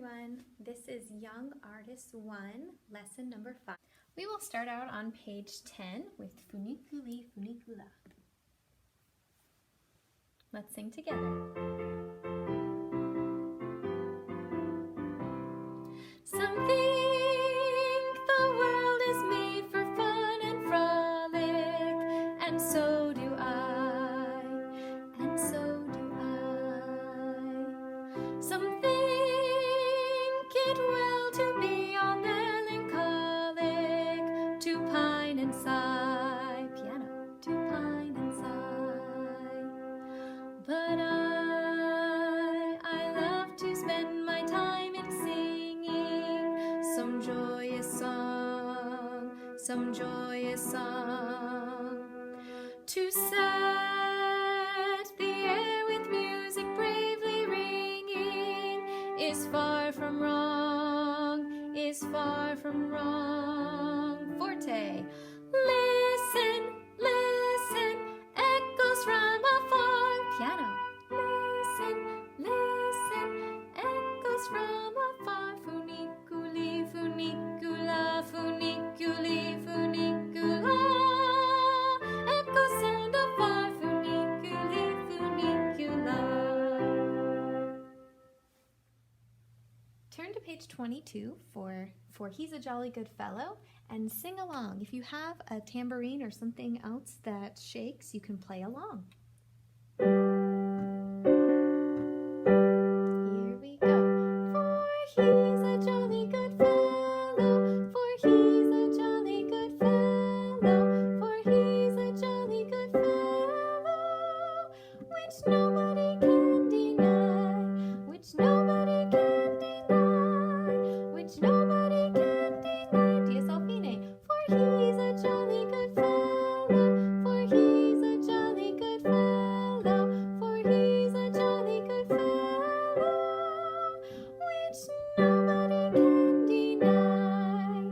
everyone. This is Young Artist 1, lesson number 5. We will start out on page 10 with Funiculi Funicula. Let's sing together. Some think the world is made for fun and frolic, and so do I, and so do I. Some think it well to be all melancholic, to pine and sigh, piano, to pine and sigh. But I love to spend my time in singing some joyous song, to set the air with music bravely ringing is far from wrong, is far from wrong. Forte. Listen, listen, echoes from afar. Piano. Listen, listen, echoes from afar. Funiculi, funicula, funiculi, funicula. Echoes sound afar. Funiculi, funicula. Turn to page 22 for He's a Jolly Good Fellow and sing along. If you have a tambourine or something else that shakes, you can play along. Here we go. For he's a jolly good fellow, for he's a jolly good fellow, for he's a jolly good fellow, which nobody can deny, which nobody can deny, which nobody can deny. Dies al fine. For he's a jolly good fellow, for he's a jolly good fellow, for he's a jolly good fellow, which nobody can deny.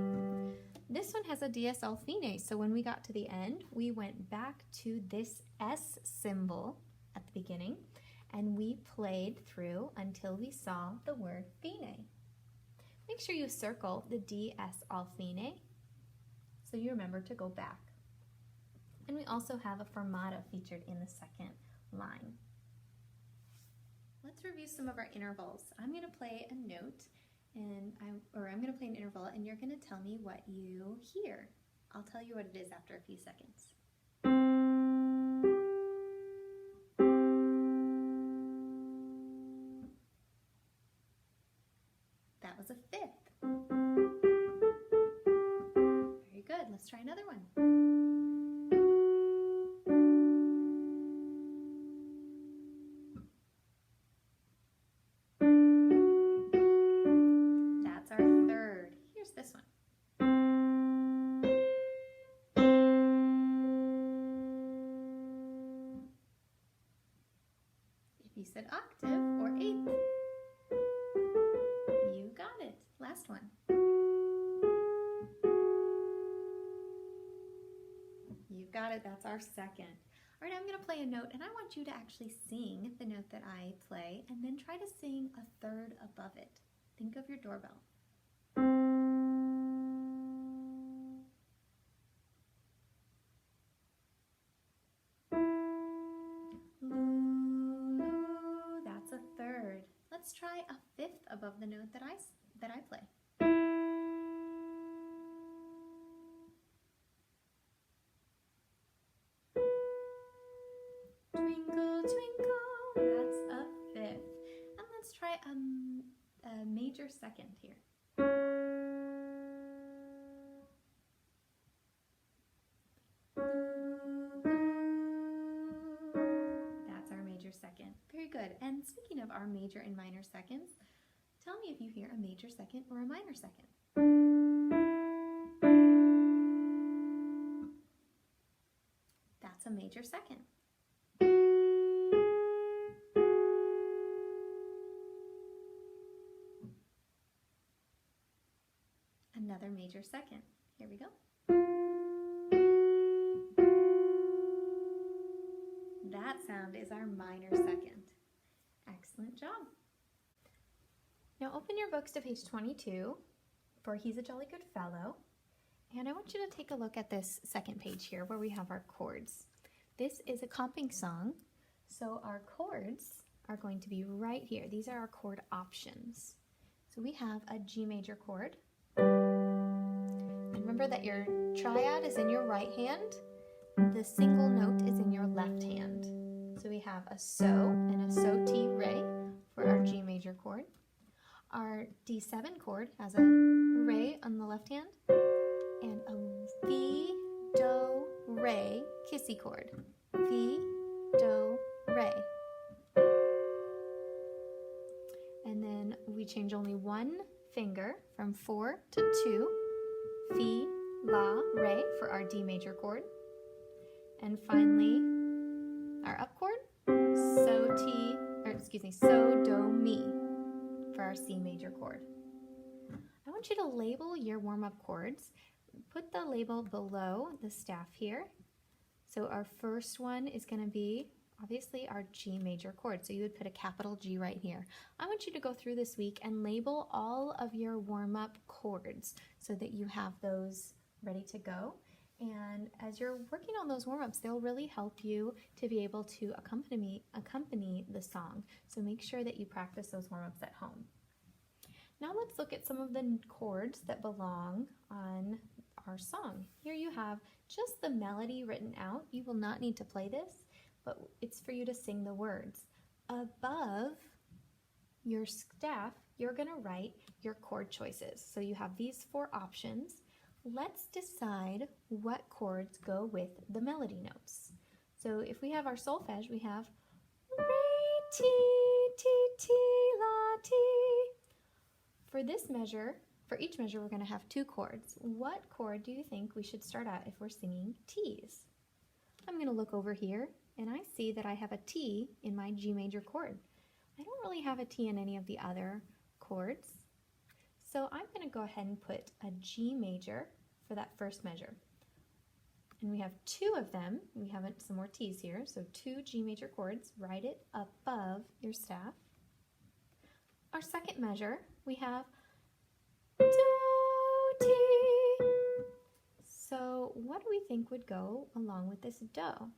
This one has a dies al fine, so when we got to the end, we went back to this S symbol at the beginning, and we played through until we saw the word fine. Make sure you circle the dies al fine so you remember to go back. And we also have a fermata featured in the second line. Let's review some of our intervals. I'm going to play a note, and I'm going to play an interval, and you're going to tell me what you hear. I'll tell you what it is after a few seconds. That was a fifth. Very good. Let's try another one. That's our third. Here's this one. If you said octave or eighth, you got it. Last one. You got it. That's our second. All right, I'm going to play a note, and I want you to actually sing the note that I play, and then try to sing a third above it. Think of your doorbell. Loo, that's a third. Let's try a fifth above the note that I play. Twinkle, twinkle, that's a fifth. And let's try a major second here. That's our major second. Very good. And speaking of our major and minor seconds, tell me if you hear a major second or a minor second. That's a major second. Another major second. Here we go. That sound is our minor second. Excellent job. Now open your books to page 22 for He's a Jolly Good Fellow. And I want you to take a look at this second page here where we have our chords. This is a comping song, so our chords are going to be right here. These are our chord options. So we have a G major chord. And remember that your triad is in your right hand. The single note is in your left hand. So we have a So and a So Ti Re for our G major chord. Our D7 chord has a Re on the left hand and a V, Do, Re kissy chord. V, Do, Re. And then we change only one finger from 4 to 2. Fi, La, Re for our D major chord. And finally, our up chord, So, Do, Mi for our C major chord. I want you to label your warm-up chords. Put the label below the staff here. So our first one is going to be obviously our G major chord. So you would put a capital G right here. I want you to go through this week and label all of your warm-up chords so that you have those ready to go. And as you're working on those warm-ups, they'll really help you to be able to accompany the song. So make sure that you practice those warm-ups at home. Now let's look at some of the chords that belong on our song. Here you have just the melody written out. You will not need to play this, but it's for you to sing the words. Above your staff, you're going to write your chord choices. So you have these 4 options. Let's decide what chords go with the melody notes. So if we have our solfege, we have Re, Ti, Ti, Ti, La, Ti. For this measure, for each measure, we're going to have 2 chords. What chord do you think we should start at if we're singing T's? I'm going to look over here and I see that I have a T in my G major chord. I don't really have a T in any of the other chords. So I'm going to go ahead and put a G major for that first measure. And we have 2 of them. We have some more T's here. So 2 G major chords. Write it above your staff. Our second measure, we have Do, Ti. So what do we think would go along with this Do?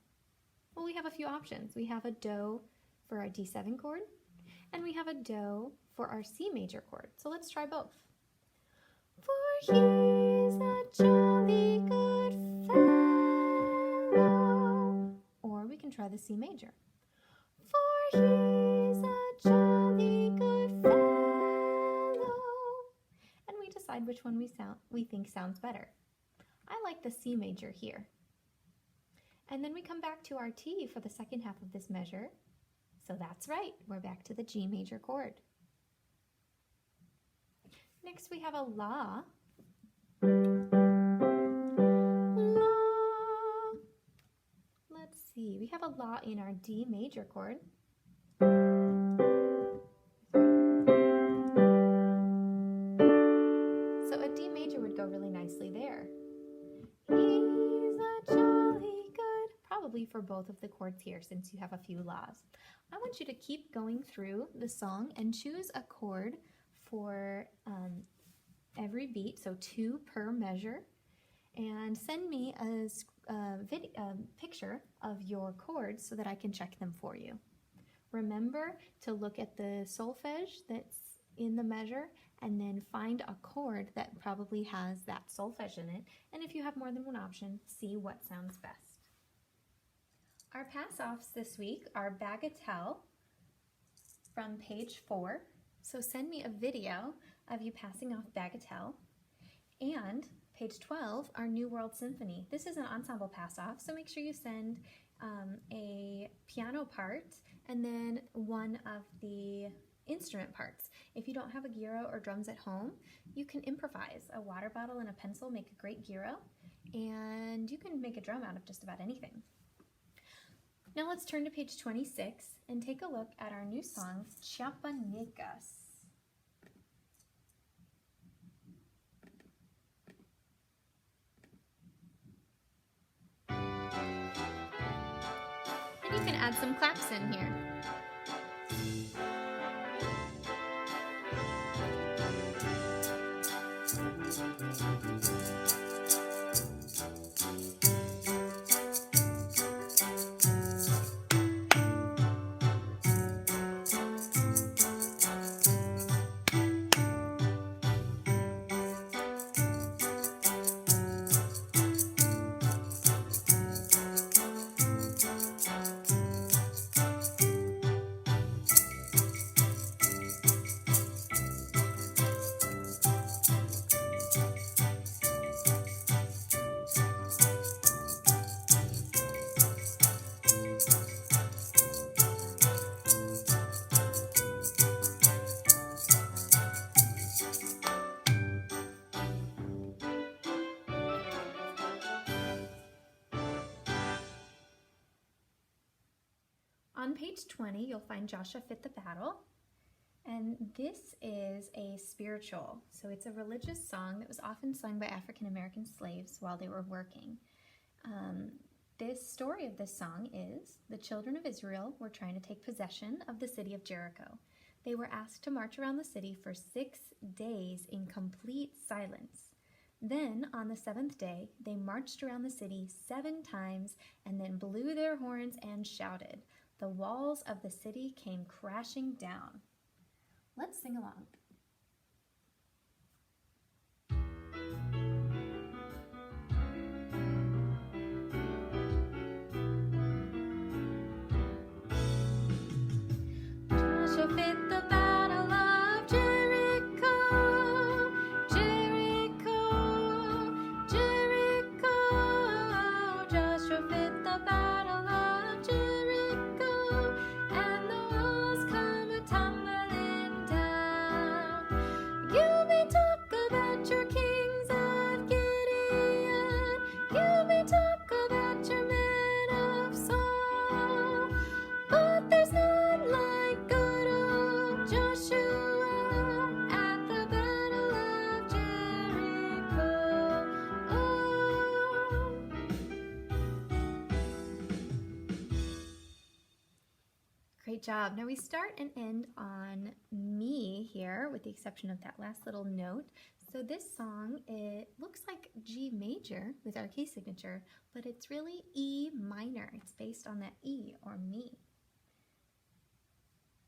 Well, we have a few options. We have a Do for our D7 chord, and we have a Do for our C major chord. So let's try both. For he's a jolly good fellow. Or we can try the C major. For he's a jolly good fellow. And we decide which one we think sounds better. I like the C major here. And then we come back to our T for the second half of this measure. So that's right, we're back to the G major chord. Next we have a La. La. Let's see, we have a La in our D major chord. So a D major would go really nicely there. He's a jolly good, probably for both of the chords here since you have a few La's. I want you to keep going through the song and choose a chord for every beat, so 2 per measure, and send me a picture of your chords so that I can check them for you. Remember to look at the solfege that's in the measure and then find a chord that probably has that solfege in it, and if you have more than one option, see what sounds best. Our pass-offs this week are Bagatelle from page 4. So send me a video of you passing off Bagatelle. And page 12, our New World Symphony. This is an ensemble pass-off, so make sure you send a piano part and then one of the instrument parts. If you don't have a gyro or drums at home, you can improvise. A water bottle and a pencil make a great gyro, and you can make a drum out of just about anything. Now let's turn to page 26 and take a look at our new song, Chiapanicas. And you can add some claps in here. On page 20, you'll find Joshua Fit the Battle. And this is a spiritual, so it's a religious song that was often sung by African American slaves while they were working. This story of this song is the children of Israel were trying to take possession of the city of Jericho. They were asked to march around the city for 6 days in complete silence. Then, on the 7th day, they marched around the city 7 times and then blew their horns and shouted. The walls of the city came crashing down. Let's sing along. Joshua fit the battle of Jericho, Jericho, Jericho. Joshua fit the battle of Jericho, and the walls come a-tumbling down. You may talk about your kings of Gideon, you may talk about your men of Saul, but there's none like good old Joshua at the battle of Jericho. Oh. Great job. Now we start and end on me here, with the exception of that last little note. So this song, it looks like G major with our key signature, but it's really E minor. It's based on that E, or me.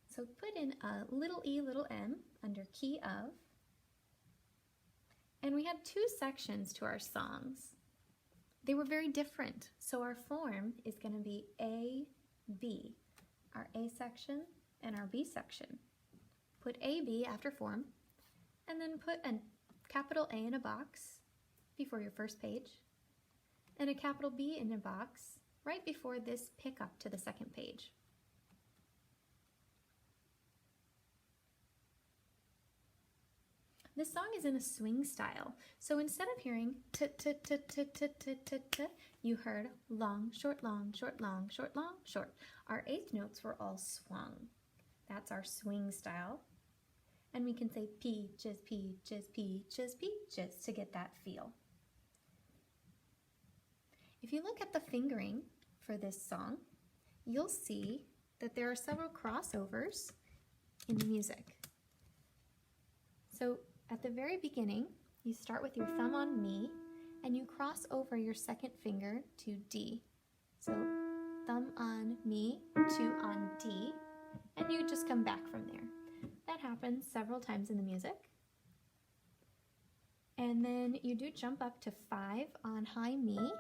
So put in a little e, little m under key of. And we had 2 sections to our songs. They were very different. So our form is going to be A, B, our A section and our B section. Put A, B after form, and then put a capital A in a box before your first page, and a capital B in a box right before this pickup to the second page. This song is in a swing style, so instead of hearing t-t-t-t-t-t-t-t, you heard long, short, long, short, long, short, long, short. Our 8th notes were all swung. That's our swing style. And we can say peaches, peaches, peaches, peaches to get that feel. If you look at the fingering for this song, you'll see that there are several crossovers in the music. So at the very beginning, you start with your thumb on me, and you cross over your second finger to D. So thumb on me, 2 on D, and you just come back from there. That happens several times in the music. And then you do jump up to 5 on high me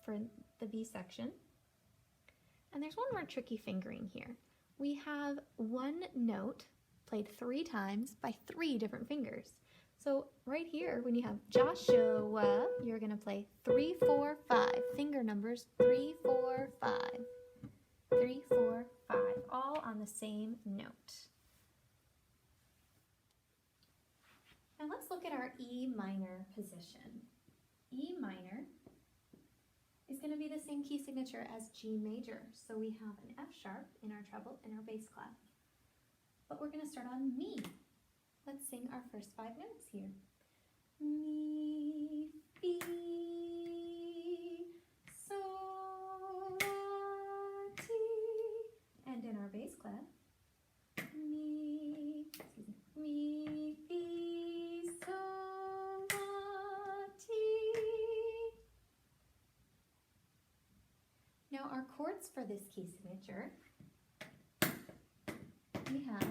for the B section. And there's one more tricky fingering here. We have one note played 3 times by 3 different fingers. So right here, when you have Joshua, you're going to play 3, 4, 5. Finger numbers 3, 4, 5. 3, 4, 5, all on the same note. Now let's look at our E minor position. E minor is going to be the same key signature as G major. So we have an F sharp in our treble and our bass clef. But we're going to start on me. Let's sing our first 5 notes here. Mi, fi, sol, la, ti. And in our bass clef, mi, fi, sol, la, ti. Now our chords for this key signature, we have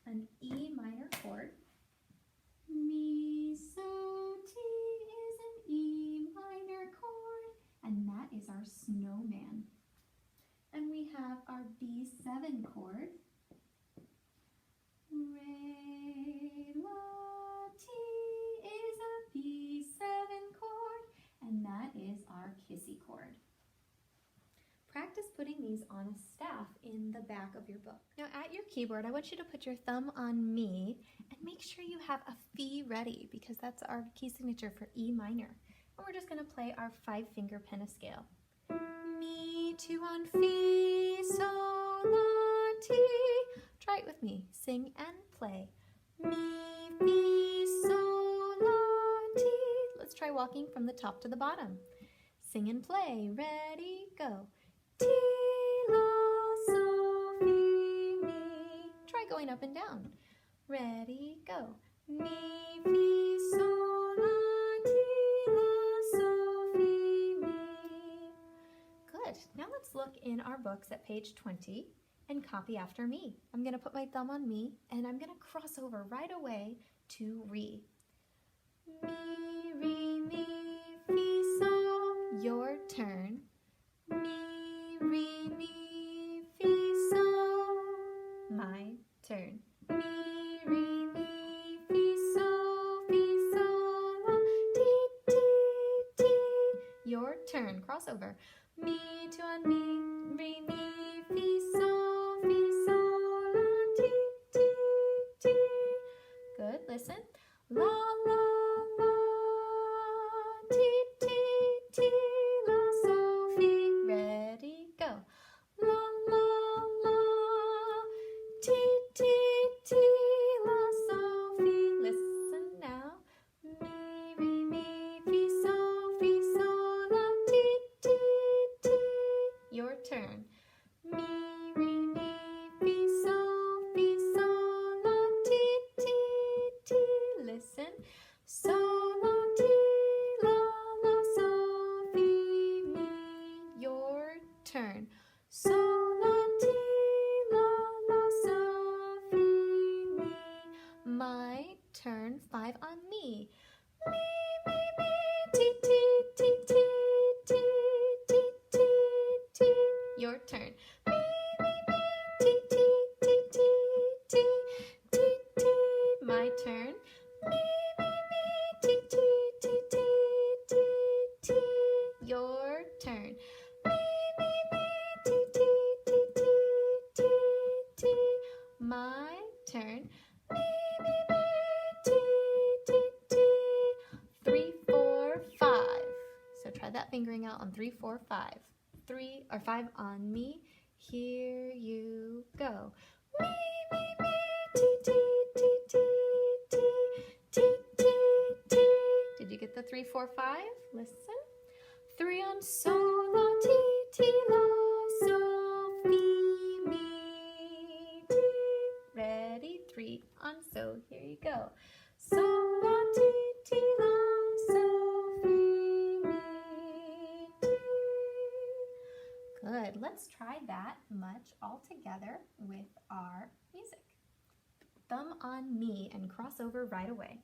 an E minor chord. Mi, so, ti is an E minor chord, and that is our snowman. And we have our B7 chord. Re, la, ti is a B7 chord, and that is our kissy chord. Practice putting these on a staff in the back of your book. Now at your keyboard, I want you to put your thumb on me and make sure you have a fi ready, because that's our key signature for E minor. And we're just going to play our 5-finger pentascale. Mi, 2 on fi, sol, la, ti. Try it with me. Sing and play. Mi, fi, sol, la, ti. Let's try walking from the top to the bottom. Sing and play. Ready, go. Ti, la, sol, fi, mi. Try going up and down. Ready, go. Mi, fi, sol, la, ti, la, sol, fi, mi. Good. Now let's look in our books at page 20 and copy after me. I'm going to put my thumb on me and I'm going to cross over right away to re. Mi, re, mi, fi, sol. Your turn. Mi, re, mi, fi, sol. My turn. Mi, re, mi, fi, sol, la, ti, ti, ti. Your turn. Cross over. Mi, 2 on mi, re, mi, fi, sol, la, ti, ti, ti. Good. Listen. La, la, la, ti, ti, ti, la, sol, fi. Ready, go. La, la, la, ti, ti, ti, la, sol, fi. Listen now. Mi, re, mi, fi, sol, la, ti, ti, ti. Your turn. Mi, re, mi, fi, sol, la, ti, ti, ti. Listen. Sol, la, ti, la, sol, fi, mi. Your turn. Sol, la, ti, la, sol, fi, mi. My turn. 5 on me. Mi, mi, mi, ti, ti, ti, ti, ti, ti, ti, ti. Your turn. Mi, mi, mi, ti, ti, ti, ti, ti, ti, ti. My turn. Mi, mi, mi, ti, ti, ti, ti, ti, ti. Your turn. Mi, mi, mi, ti, ti, ti, ti, ti, ti. My turn. Mi, mi, mi, ti, ti, ti. 3, 4, 5. So try that fingering out on 3, 4, 5. 3 or 5 on me. Here you go. Mi, mi, mi, ti, ti, ti, ti, ti, ti, ti, ti. Did you get the 3, 4, 5? Listen. 3 on sol, la, ti, ti, la, sol, fi, mi, ti. Ready? 3 on so. Here you go. Sol, la, ti, ti, la, sol, fi, mi, ti. Good. Let's try that much all together with our music. Thumb on me and cross over right away.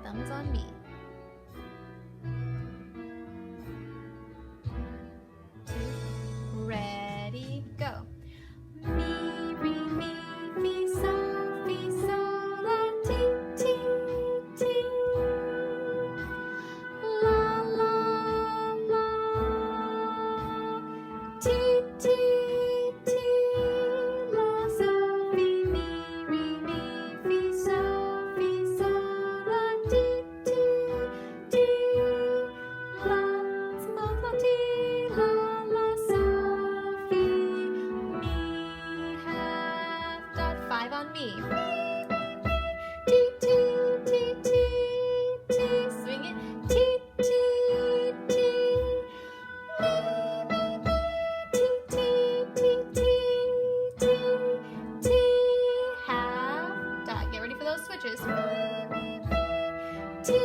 Thumbs on me. 2, ready, go. Mi, re, mi, fi, sol, la, ti, ti, ti. La, la, la, ti, ti, ti. La, sol, fi, mi, re, mi, fi, sol, la, ti, ti, ti. La, sol, la, ti, la, sol, fi, mi, half dot. 5 on me. Ti, ti, ti, ti, ti. Swing it. Ti, ti, ti. Mi, mi, mi. Ti, ti, ti, ti, ti, ti. Half dot. Get ready for those switches. Mi, mi, mi. Ti,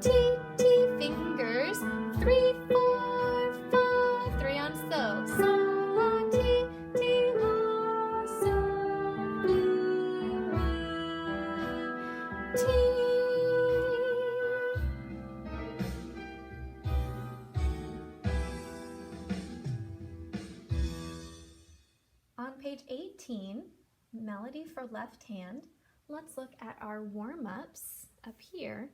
ti, ti. Fingers. 3, 4, 5. 3 on so. Sol, la, ti, ti, la, sol, fi, mi, ti. On page 18, melody for left hand, let's look at our warm-ups up here.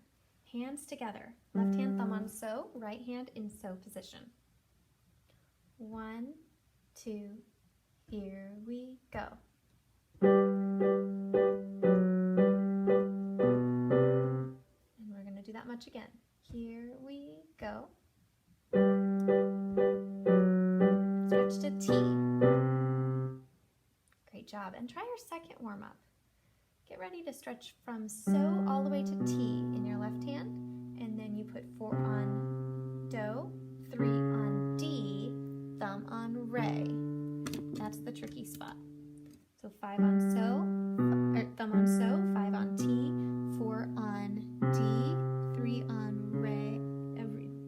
Hands together. Left hand thumb on so, right hand in so position. 1, 2, here we go. And we're going to do that much again. Here we go. Stretch to T. Great job. And try your second warm-up. Get ready to stretch from So all the way to T in your left hand, and then you put 4 on Do, 3 on D, thumb on Re. That's the tricky spot. So 5 on So, or thumb on So, 5 on T, 4 on D, 3 on Re,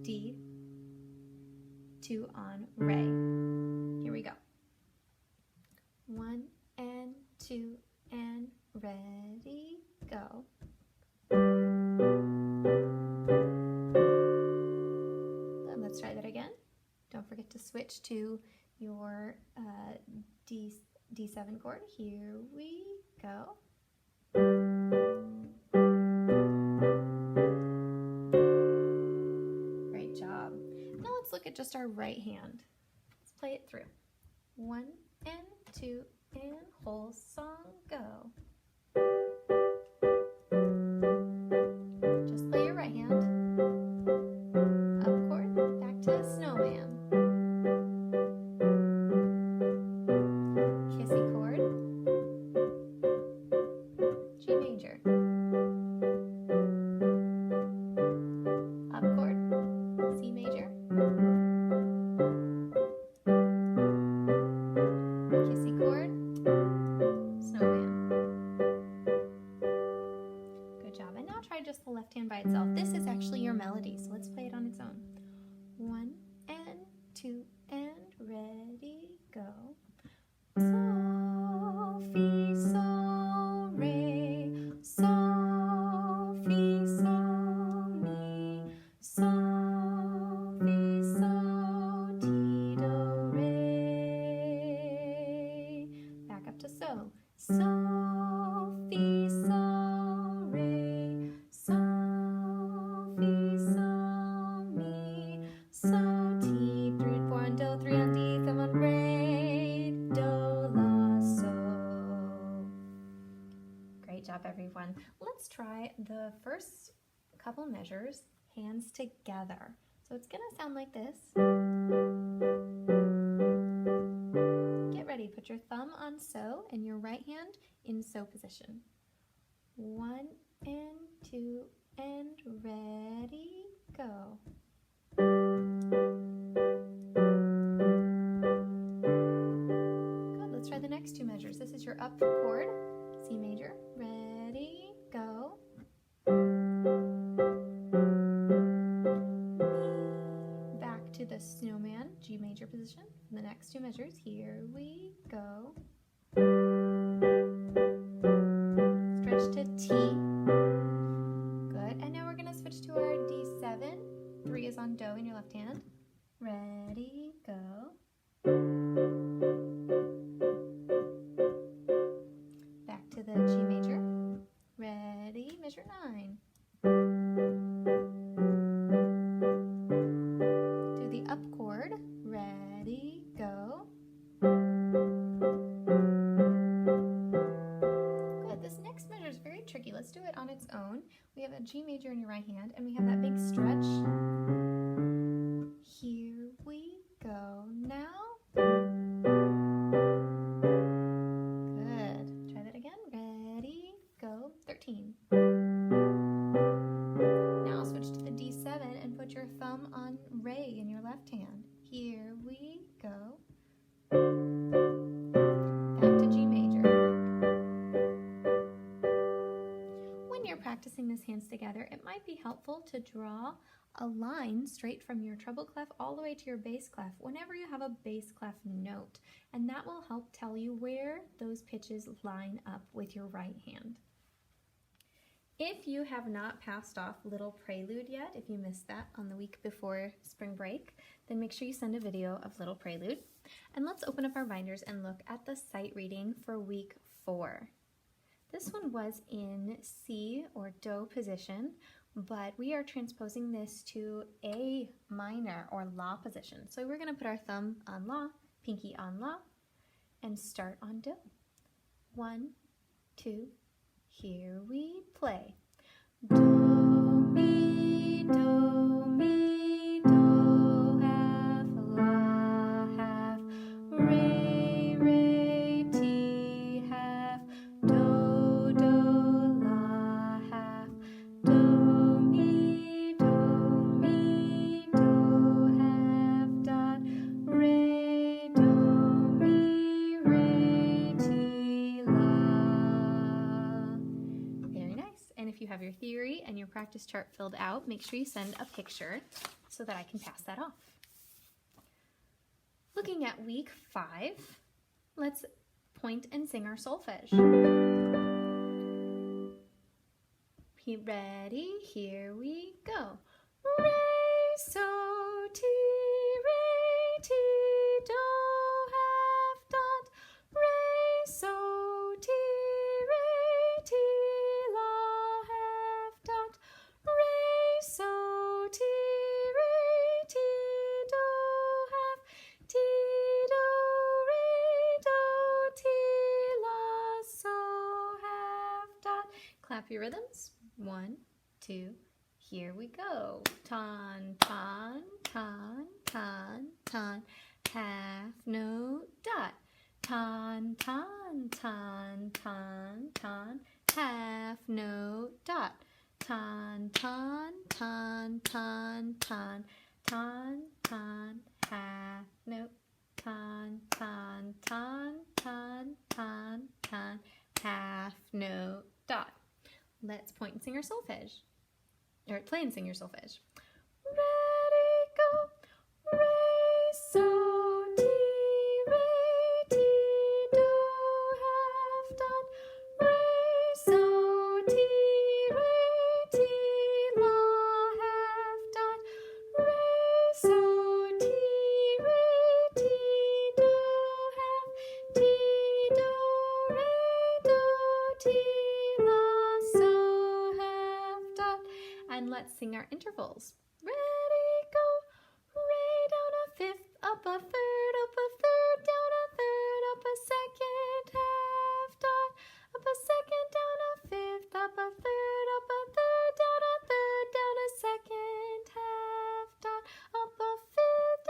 D, 2 on Re. Here we go. 1 and 2 and ready, go. And let's try that again. Don't forget to switch to your D7 chord. Here we go. Great job. Now let's look at just our right hand. Let's play it through. 1 and 2 and whole song, go. Just play your right hand. Up chord, back to snowman. Kissy chord. G major. Up chord, C major. Kissy chord. Snowman. Good job. And now try just the left hand by itself. This is actually your melody, so let's play it on its own. 1 and 2 and ready, go. Sol, fi, sol, re, sol, fi, sol, mi, sol, fi, sol, ti, do, re. Back up to So. Sol, fi, sol, re, sol, fi, sol, mi, so, ti, 3, 4 on Do, 3 on D, thumb on Re, Do, La, So. Great job, everyone. Let's try the first couple measures, hands together. So it's gonna sound like this. Get ready, put your thumb on So and your right hand in So position. 1 and 2 and ready, go. Good, let's try the next two measures. This is your up chord, C major, ready, go. Mi, back to the snowman, G major position. For the next two measures, here we go. Stretch to T. Good, and now we're gonna switch to our D7. 3 is on Do in your left hand. Ready, go. Back to the G major. Ready, measure 9. Do the up chord. Ready, go. Good, this next measure is very tricky. Let's do it on its own. We have a G major in your right hand, and we have that big stretch. Here we go now. Good. Try that again. Ready, go. 13. Now switch to the D7 and put your thumb on Re in your left hand. Here we go. Back to G major. When you're practicing this hands together, it might be helpful to draw a line straight from your treble clef all the way to your bass clef whenever you have a bass clef note, and that will help tell you where those pitches line up with your right hand. If you have not passed off Little Prelude yet, if you missed that on the week before spring break, then make sure you send a video of Little Prelude. And let's open up our binders and look at the sight reading for week 4. This one was in C or Do position, but we are transposing this to A minor or La position. So we're going to put our thumb on La, pinky on La, and start on Do. 1, 2, here we play. Do, mi, do, have, la, have, re, ti, have, do, la, have, do, mi, do, have, dot, re, ti, la. Very nice. And if you have your theory and your practice chart filled out, make sure you send a picture so that I can pass that off. Looking at week 5, let's point and sing our solfege. Ready? Here we go. Re, so, ti, do, have, dot, re, so, ti, la, have, dot, re, so, ti, do, have, ti, do, ti, la, so, have, dot. Clap your rhythms. 1, 2, here we go. Ton, ton, ton, ton, ton, half note, dot. Ton, ton, ton, ton, ton, half note, dot. Ton, ton, ton, ton, ton, ton, ton, half note. Ton, ton, ton, ton, ton, ton, half note, dot. Let's point and sing our solfege. Or play and sing your solfege. Ready, go. Re, so, ti, do, have, dot. Re, so, ti, la, have, dot. Re, so, ti, do, have, ti, do, ti, la, so, have, dot. And let's sing our intervals. Ready, go. Re, down a fifth, up a third, down a third, up a second, half, dot. Up a second, down a fifth, up a third, down a third, down a second, half, dot. Up a fifth,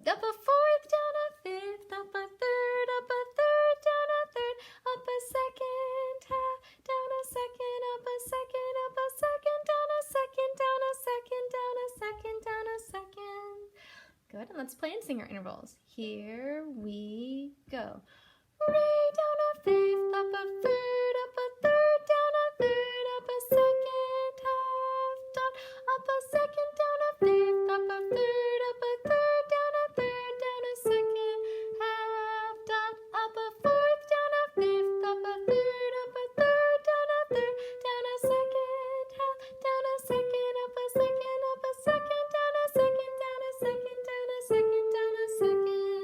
up a fourth, down a fifth, up a third, down a third, up a second, half, down a second, up a second, down a second, down a second, down a second, down a second. Good, and let's play and sing our intervals. Here we go. Re, down a fifth, up a third, down a third, up a second, half, dot. Up a second, down a fifth, up a third, down a third, down a second, half, dot. Up a fourth, down a fifth, up a third, down a third, down a second, half, down a second, up a second, down a second, down a second, down a second, down a second.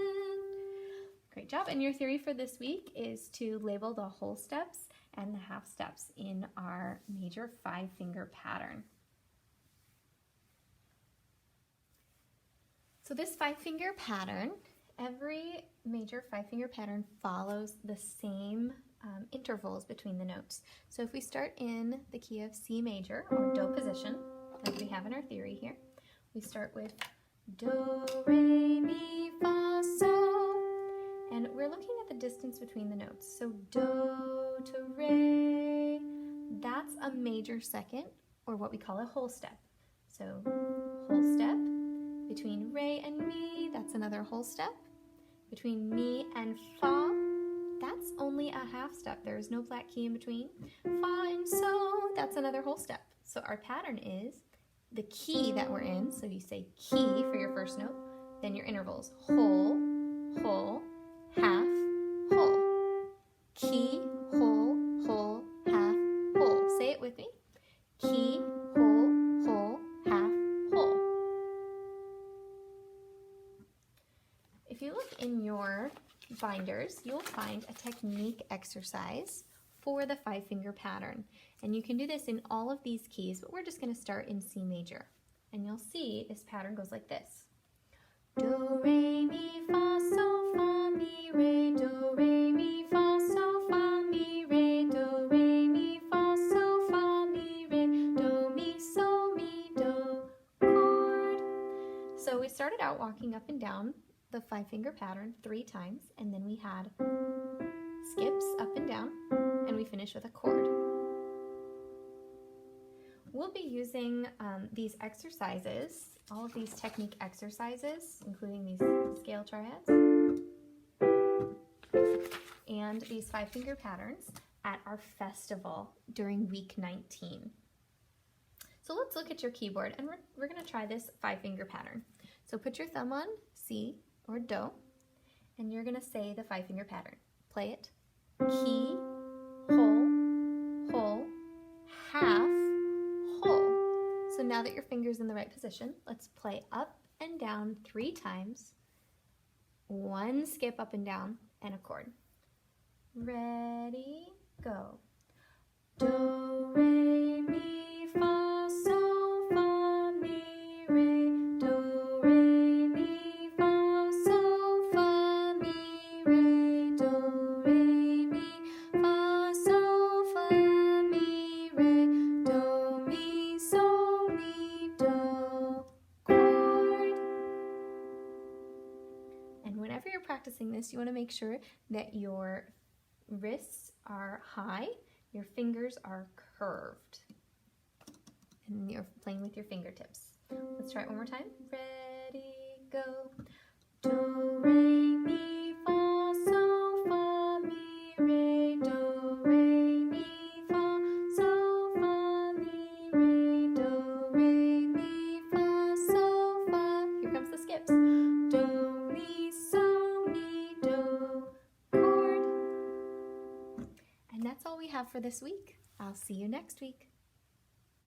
Great job. And your theory for this week is to label the whole steps and the half steps in our major 5-finger pattern. So this 5-finger pattern, every major 5-finger pattern follows the same intervals between the notes. So if we start in the key of C major, or Do position, like we have in our theory here, we start with Do, Re, Mi, Fa, So, and we're looking at the distance between the notes. So Do to Re, that's a major second, or what we call a whole step. So whole step. Between Re and Mi, that's another whole step. Between Mi and Fa, that's only a half step. There is no flat key in between. Fa and So, that's another whole step. So our pattern is the key that we're in. So you say key for your first note, then your intervals. Whole, whole, half, whole. Key, whole, whole, half, whole. Say it with me. Key, whole, whole, half, whole. If you look in your binders, you'll find a technique exercise for the 5-finger pattern. And you can do this in all of these keys, but we're just going to start in C major. And you'll see this pattern goes like this. Do, re, mi, fa, so, fa, mi, re, do, re, mi, fa, so, fa. So we started out walking up and down the 5-finger pattern 3 times, and then we had skips up and down, and we finished with a chord. We'll be using these exercises, all of these technique exercises, including these scale triads and these 5-finger patterns at our festival during week 19. So let's look at your keyboard, and we're going to try this 5-finger pattern. So put your thumb on C or Do, and you're going to say the 5-finger pattern. Play it. Key, whole, whole, half, whole. So now that your finger's in the right position, let's play up and down 3 times, 1 skip up and down, and a chord. Ready, go. Do, re, mi, fa, sol, fa, mi, re. Do, re, mi, fa, sol, fa, mi, re. Do, re, mi, fa, sol, fa, mi, re. Do, mi, sol, mi, do. Chord. And whenever you're practicing this, you want to make sure that your wrists are high, your fingers are curved, and you're playing with your fingertips. Let's try it one more time. Ready, go. Do, re, mi, fa, sol, fa, mi, re. Do, re, mi, fa, sol, fa, mi, re. Do, re, mi, fa, sol, fa. Here comes the skips. Do, mi, sol, mi, do. Chord. And that's all we have for this week. I'll see you next week.